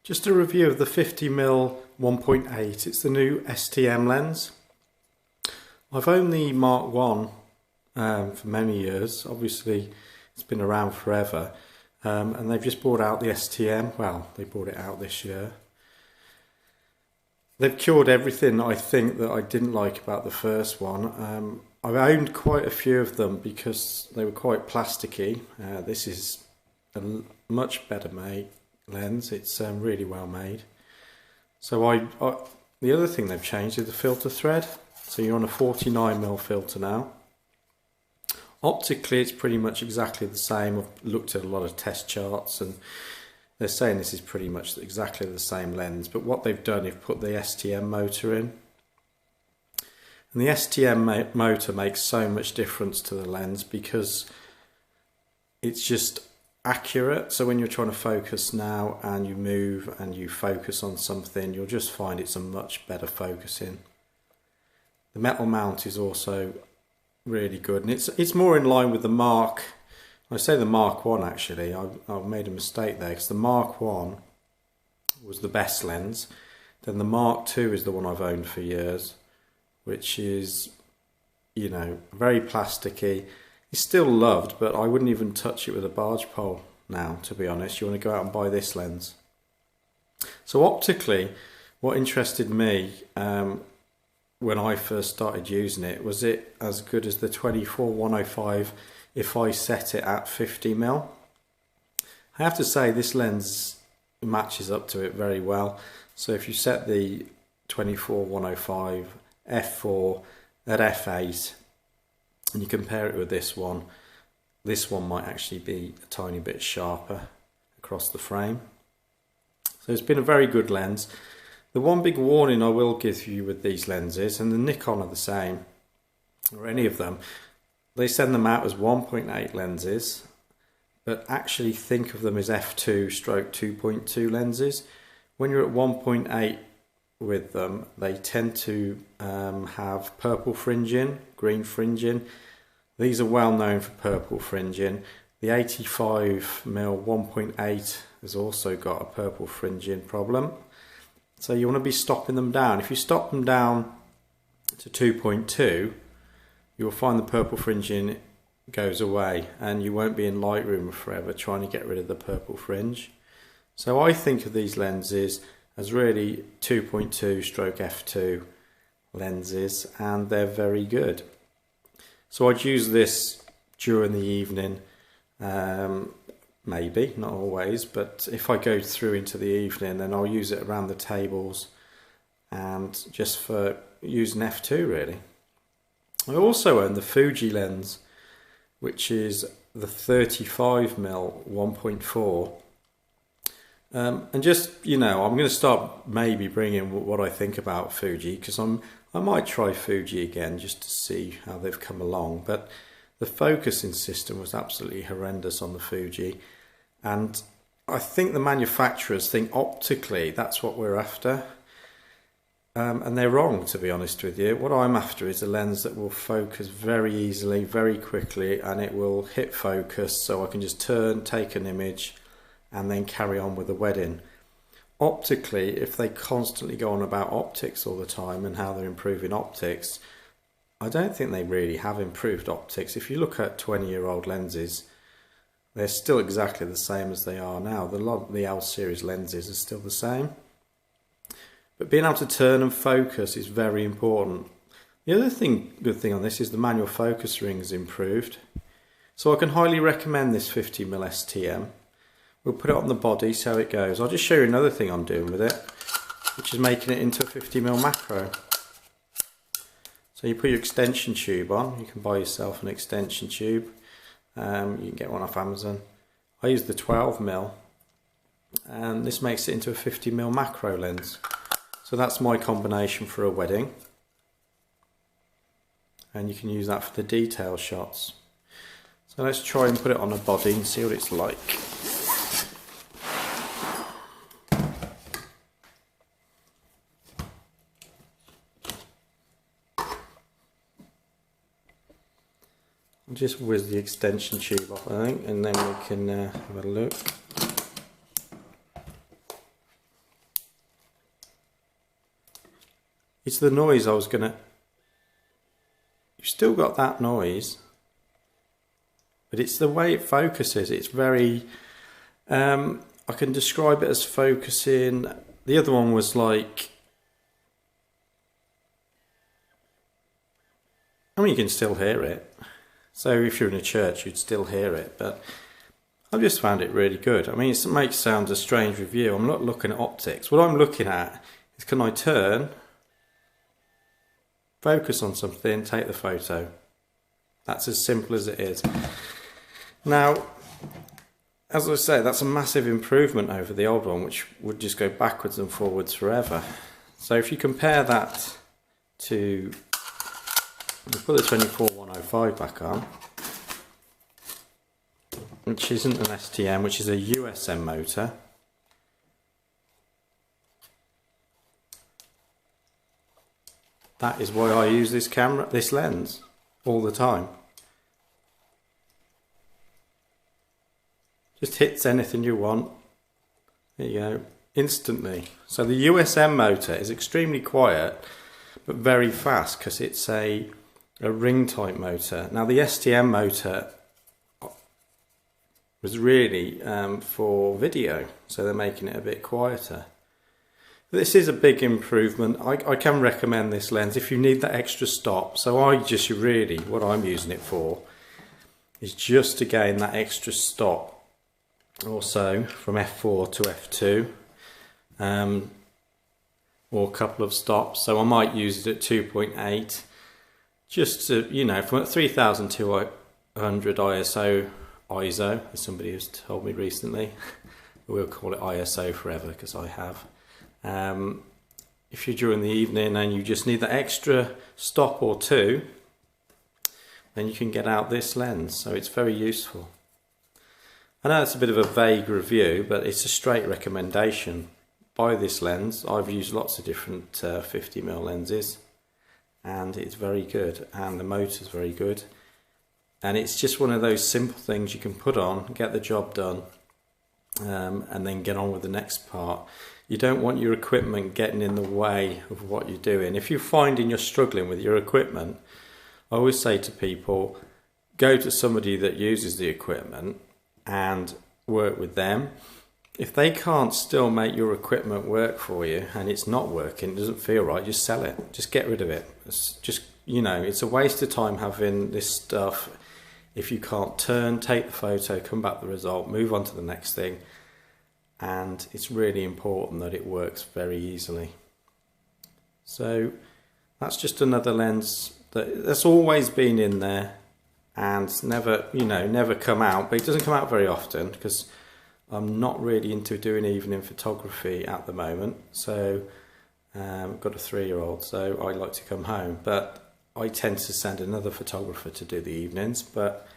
Just a review of the 50mm 1.8. It's the new STM lens. I've owned the Mark 1 for many years. Obviously it's been around forever, and they've just brought out the STM. Well, they brought it out this year. They've cured everything I think that I didn't like about the first one. I've owned quite a few of them because they were quite plasticky. This is a much better made lens. It's really well made. So the other thing they've changed is the filter thread. So you're on a 49mm filter now. Optically it's pretty much exactly the same. I've looked at a lot of test charts and they're saying this is pretty much exactly the same lens, but what they've done is put the STM motor in. And the STM motor makes so much difference to the lens because it's just accurate. So when you're trying to focus now and you move and you focus on something, you'll just find it's a much better focusing. The metal mount is also really good, and it's more in line with the Mark. I say the Mark 1 actually. I've made a mistake there because the Mark 1 was the best lens. Then the Mark 2 is the one I've owned for years, which is, you know, very plasticky. It's still loved, but I wouldn't even touch it with a barge pole now, to be honest. You want to go out and buy this lens. So optically, what interested me when I first started using it, was it as good as the 24-105 if I set it at 50mm? I have to say this lens matches up to it very well. So if you set the 24-105 f4 at f8 and you compare it with this one might actually be a tiny bit sharper across the frame. So it's been a very good lens. The one big warning I will give you with these lenses, and the Nikon are the same, or any of them, they send them out as 1.8 lenses, but actually think of them as f2/2.2 lenses. When you're at 1.8 with them, they tend to have purple fringing, green fringing. These are well known for purple fringing. The 85mm 1.8 has also got a purple fringing problem. So you want to be stopping them down. If you stop them down to 2.2, you'll find the purple fringing goes away and you won't be in Lightroom forever trying to get rid of the purple fringe. So I think of these lenses as really 2.2/f2 lenses, and they're very good. So I'd use this during the evening, maybe, not always, but if I go through into the evening, then I'll use it around the tables and just for using f2 really. I also own the Fuji lens, which is the 35mm 1.4. And just, you know, I'm going to start maybe bringing what I think about Fuji, because I might try Fuji again just to see how they've come along. But the focusing system was absolutely horrendous on the Fuji, and I think the manufacturers think optically that's what we're after, and they're wrong, to be honest with you. What I'm after is a lens that will focus very easily, very quickly, and it will hit focus so I can just turn, take an image and then carry on with the wedding. Optically, if they constantly go on about optics all the time and how they're improving optics, I don't think they really have improved optics. If you look at 20-year-old lenses, they're still exactly the same as they are now. The L series lenses are still the same. But being able to turn and focus is very important. The other good thing on this is the manual focus ring has improved. So I can highly recommend this 50mm STM. We'll put it on the body, see how it goes. I'll just show you another thing I'm doing with it, which is making it into a 50mm macro. So you put your extension tube on. You can buy yourself an extension tube. You can get one off Amazon. I use the 12mm, and this makes it into a 50mm macro lens. So that's my combination for a wedding, and you can use that for the detail shots. So let's try and put it on a body and see what it's like. I'll just whiz the extension tube off, I think, and then we can have a look. It's the noise I was gonna... You've still got that noise, but it's the way it focuses. It's very... I can describe it as focusing. The other one was like... I mean, you can still hear it. So if you're in a church, you'd still hear it, but I've just found it really good. I mean, it makes sound a strange review. I'm not looking at optics. What I'm looking at is, can I turn, focus on something, take the photo. That's as simple as it is. Now, as I say, that's a massive improvement over the old one, which would just go backwards and forwards forever. So if you compare that to, we'll put the 24105 back on, which isn't an STM, which is a USM motor. That is why I use this camera, this lens, all the time. Just hits anything you want. There you go, instantly. So the USM motor is extremely quiet, but very fast, because it's a ring type motor. Now the STM motor was really for video, so they're making it a bit quieter. This is a big improvement. I can recommend this lens if you need that extra stop. So what I'm using it for is just to gain that extra stop, also from f4 to f2, or a couple of stops. So I might use it at 2.8, just to, you know, from 3200 ISO, as somebody has told me recently. We'll call it ISO forever, because I have. If you're during the evening and you just need that extra stop or two, then you can get out this lens. So it's very useful. I know it's a bit of a vague review, but it's a straight recommendation. Buy this lens. I've used lots of different 50mm lenses, and it's very good, and the motor's very good, and it's just one of those simple things you can put on, get the job done, and then get on with the next part. You don't want your equipment getting in the way of what you're doing. If you're finding you're struggling with your equipment, I always say to people, go to somebody that uses the equipment and work with them. If they can't still make your equipment work for you, and it's not working, it doesn't feel right, just sell it. Just get rid of it. It's just, you know, it's a waste of time having this stuff if you can't turn, take the photo, come back with the result, move on to the next thing. And it's really important that it works very easily. So that's just another lens that's always been in there and never, you know, never come out, but it doesn't come out very often because I'm not really into doing evening photography at the moment. So I've got a 3-year-old, so I like to come home, but I tend to send another photographer to do the evenings. But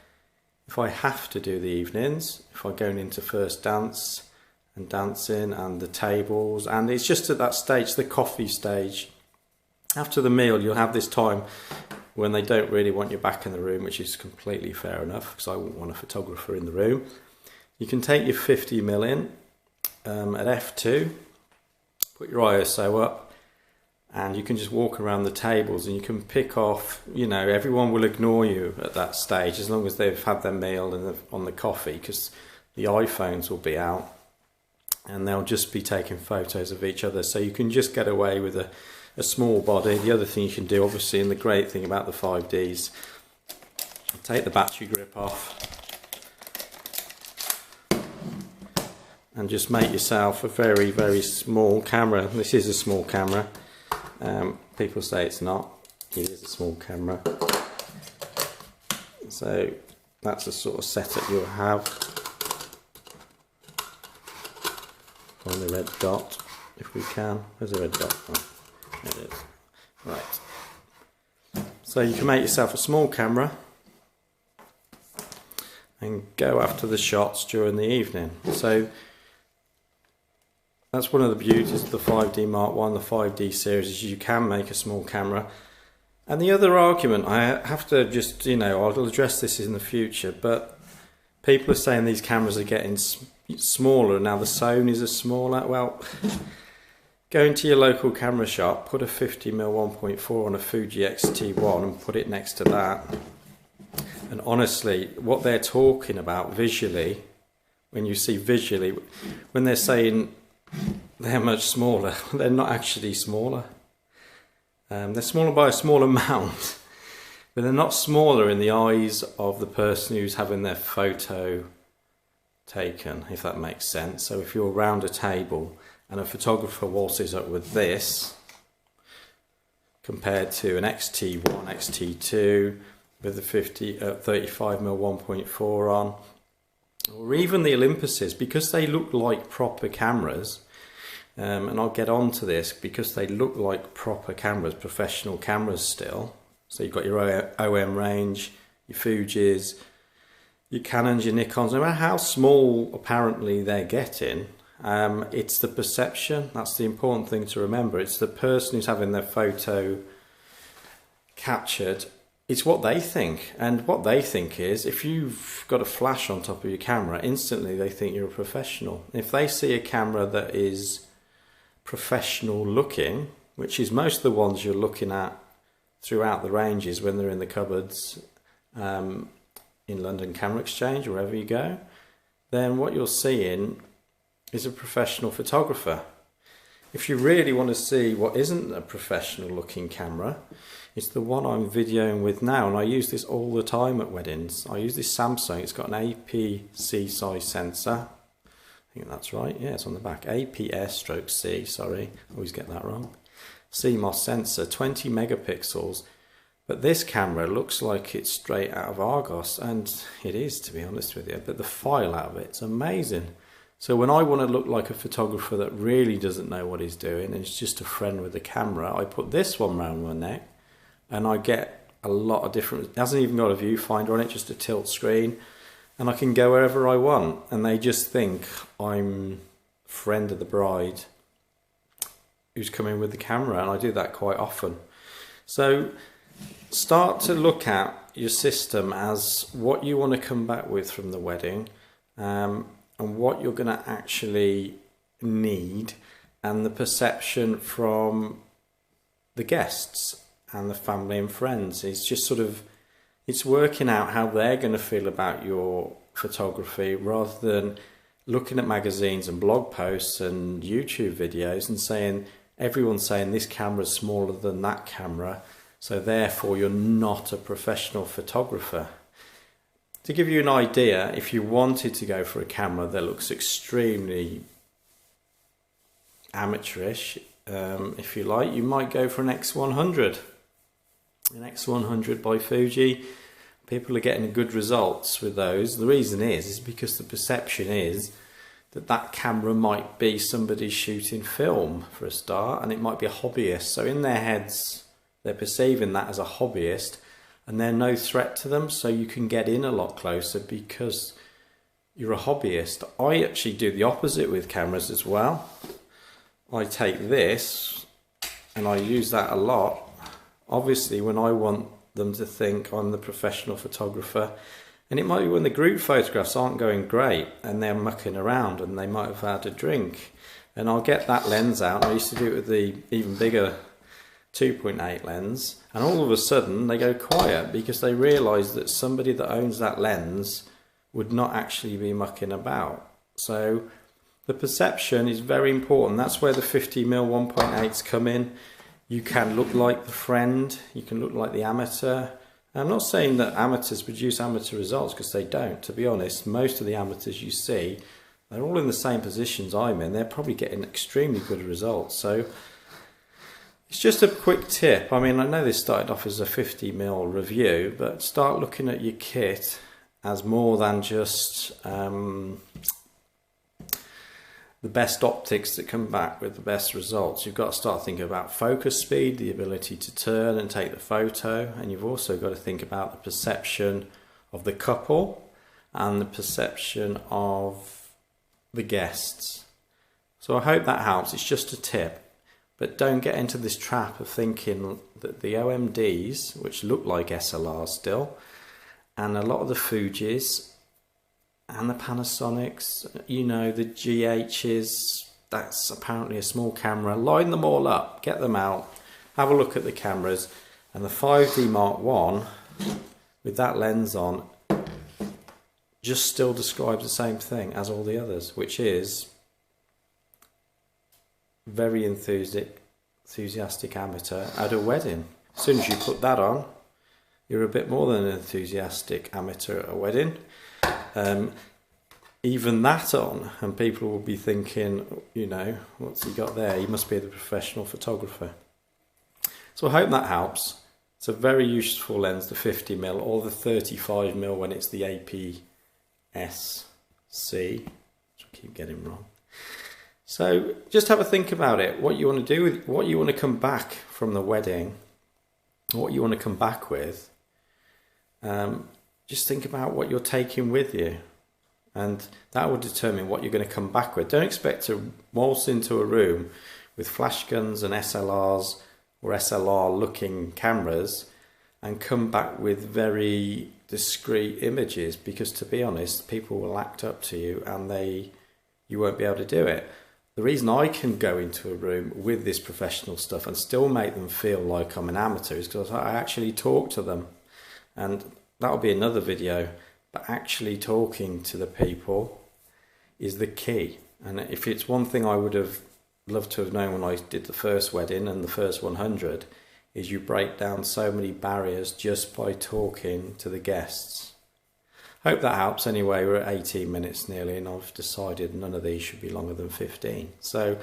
if I have to do the evenings, if I'm going into first dance and dancing and the tables, and it's just at that stage, the coffee stage, after the meal, you'll have this time when they don't really want you back in the room, which is completely fair enough, because I wouldn't want a photographer in the room. You can take your 50mm in at f2, put your ISO up, and you can just walk around the tables and you can pick off, you know, everyone will ignore you at that stage as long as they've had their meal and on the coffee, because the iPhones will be out and they'll just be taking photos of each other. So you can just get away with a small body. The other thing you can do, obviously, and the great thing about the 5Ds, take the battery grip off and just make yourself a very, very small camera. This is a small camera. People say it's not. It is a small camera. So that's the sort of setup you'll have. Find the red dot if we can. Where's the red dot? Oh, there it is. Right. So you can make yourself a small camera and go after the shots during the evening. So that's one of the beauties of the 5D Mark I, the 5D series, is you can make a small camera. And the other argument, I have to just, you know, I'll address this in the future, but people are saying these cameras are getting smaller, now the Sonys are smaller. Well, Go into your local camera shop, put a 50mm 1.4 on a Fuji X-T1 and put it next to that. And honestly, what they're talking about visually, when you see visually, when they're saying they're much smaller, they're not actually smaller. They're smaller by a small amount, but they're not smaller in the eyes of the person who's having their photo taken, if that makes sense. So if you're around a table and a photographer waltzes up with this, compared to an XT1, XT2, with the 35mm 1.4 on, or even the Olympuses, because they look like proper cameras, and I'll get on to this, because they look like proper cameras, professional cameras still. So you've got your OM range, your Fujis, your Canons, your Nikons, no matter how small apparently they're getting, it's the perception. That's the important thing to remember. It's the person who's having their photo captured. It's what they think, and what they think is, if you've got a flash on top of your camera, instantly they think you're a professional. If they see a camera that is professional looking, which is most of the ones you're looking at throughout the ranges when they're in the cupboards in London Camera Exchange, wherever you go, then what you're seeing is a professional photographer. If you really want to see what isn't a professional looking camera, it's the one I'm videoing with now, and I use this all the time at weddings. I use this Samsung. It's got an APC size sensor. I think that's right. Yeah, it's on the back. APS/C, sorry. I always get that wrong. CMOS sensor, 20 megapixels. But this camera looks like it's straight out of Argos, and it is, to be honest with you. But the file out of it's amazing. So when I want to look like a photographer that really doesn't know what he's doing and is just a friend with the camera, I put this one round my neck and I get a lot of different, it hasn't even got a viewfinder on it, just a tilt screen, and I can go wherever I want, and they just think I'm friend of the bride who's coming with the camera, and I do that quite often. So start to look at your system as what you want to come back with from the wedding, and what you're going to actually need, and the perception from the guests and the family and friends. It's just sort of, it's working out how they're going to feel about your photography, rather than looking at magazines and blog posts and YouTube videos and saying, everyone's saying this camera's smaller than that camera, so therefore you're not a professional photographer. To give you an idea, if you wanted to go for a camera that looks extremely amateurish, if you like, you might go for an X100. An X100 by Fuji. People are getting good results with those. The reason is because the perception is that that camera might be somebody shooting film for a start, and it might be a hobbyist. So in their heads, they're perceiving that as a hobbyist, and they're no threat to them, so you can get in a lot closer because you're a hobbyist. I actually do the opposite with cameras as well. I take this and I use that a lot. Obviously, when I want them to think I'm the professional photographer, and it might be when the group photographs aren't going great and they're mucking around and they might have had a drink, and I'll get that lens out. I used to do it with the even bigger 2.8 lens, and all of a sudden they go quiet because they realise that somebody that owns that lens would not actually be mucking about. So the perception is very important. That's where the 50mm 1.8s come in. You can look like the friend, you can look like the amateur. I'm not saying that amateurs produce amateur results, because they don't. To be honest, most of the amateurs you see, they're all in the same positions I'm in. They're probably getting extremely good results. So it's just a quick tip. I mean, I know this started off as a 50mm review, but start looking at your kit as more than just the best optics that come back with the best results. You've got to start thinking about focus speed, the ability to turn and take the photo, and you've also got to think about the perception of the couple and the perception of the guests. So I hope that helps. It's just a tip, but don't get into this trap of thinking that the OMDs, which look like SLRs still, and a lot of the Fujis and the Panasonics, you know, the GHs, that's apparently a small camera. Line them all up, get them out, have a look at the cameras, and the 5D Mark I with that lens on just still describes the same thing as all the others, which is very enthusiastic amateur at a wedding. As soon as you put that on, you're a bit more than an enthusiastic amateur at a wedding. Even that on, and people will be thinking, you know, what's he got there? He must be the professional photographer. So I hope that helps. It's a very useful lens, the 50mm or the 35mm when it's the APS-C, which I keep getting wrong. So just have a think about it, what you want to do with, what you want to come back from the wedding, what you want to come back with. Just think about what you're taking with you, and that will determine what you're going to come back with. Don't expect to waltz into a room with flash guns and SLRs or SLR looking cameras and come back with very discreet images, because to be honest, people will act up to you and you won't be able to do it. The reason I can go into a room with this professional stuff and still make them feel like I'm an amateur is because I actually talk to them, and that'll be another video, but actually talking to the people is the key. And if it's one thing I would have loved to have known when I did the first wedding and the first 100, is you break down so many barriers just by talking to the guests. Hope that helps. Anyway, we're at 18 minutes nearly, and I've decided none of these should be longer than 15. So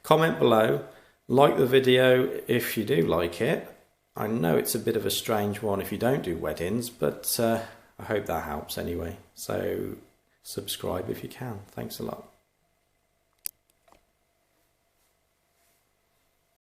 comment below, like the video if you do like it. I know it's a bit of a strange one if you don't do weddings, but I hope that helps anyway. So subscribe if you can. Thanks a lot.